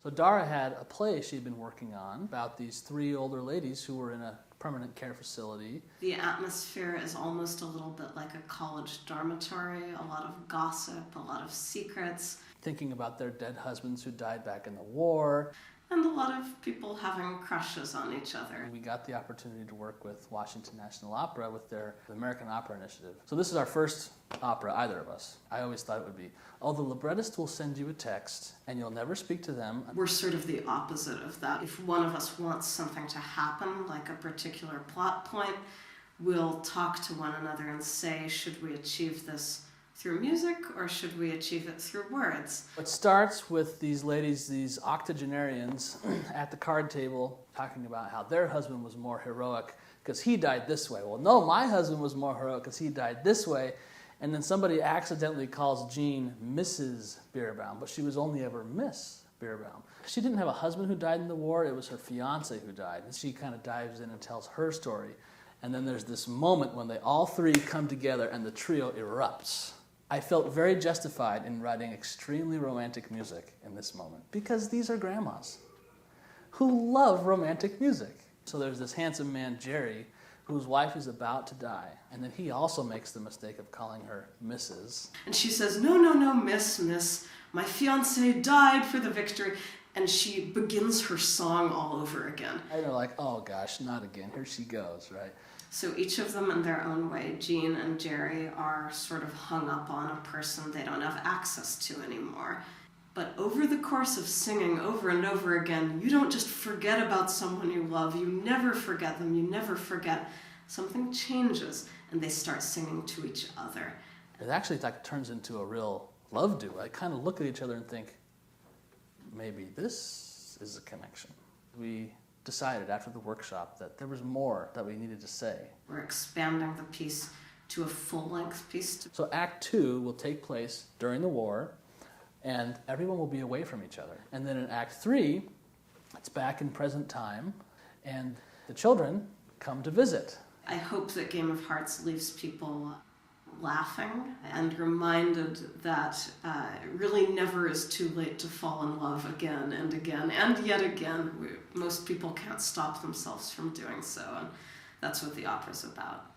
So Dara had a play she'd been working on about these three older ladies who were in a permanent care facility. The atmosphere is almost a little bit like a college dormitory, a lot of gossip, a lot of secrets. Thinking about their dead husbands who died back in the war. And a lot of people having crushes on each other. We got the opportunity to work with Washington National Opera with their American Opera Initiative. So this is our first opera, either of us. I always thought it would be, oh, the librettist will send you a text and you'll never speak to them. We're sort of the opposite of that. If one of us wants something to happen, like a particular plot point, we'll talk to one another and say, should we achieve this through music, or should we achieve it through words? It starts with these ladies, these octogenarians, at the card table talking about how their husband was more heroic because he died this way. Well, no, my husband was more heroic because he died this way. And then somebody accidentally calls Jean Mrs. Bierbaum, but she was only ever Miss Bierbaum. She didn't have a husband who died in the war. It was her fiancé who died. And she kind of dives in and tells her story. And then there's this moment when they all three come together and the trio erupts. I felt very justified in writing extremely romantic music in this moment because these are grandmas who love romantic music. So there's this handsome man, Jerry, whose wife is about to die. And then he also makes the mistake of calling her Mrs. And she says, no, miss, my fiancé died for the victory. And she begins her song all over again. And they're like, oh gosh, not again, here she goes, right? So each of them in their own way, Jean and Jerry, are sort of hung up on a person they don't have access to anymore. But over the course of singing over and over again, you don't just forget about someone you love. You never forget them. You never forget. Something changes, and they start singing to each other. It actually turns into a real love duet. I kind of look at each other and think, maybe this is a connection. We decided after the workshop that there was more that we needed to say. We're expanding the piece to a full-length piece. So Act 2 will take place during the war, and everyone will be away from each other. And then in Act 3, it's back in present time, and the children come to visit. I hope that Game of Hearts leaves people laughing and reminded that it really never is too late to fall in love again and again and yet again. Most people can't stop themselves from doing so, and that's what the opera's about.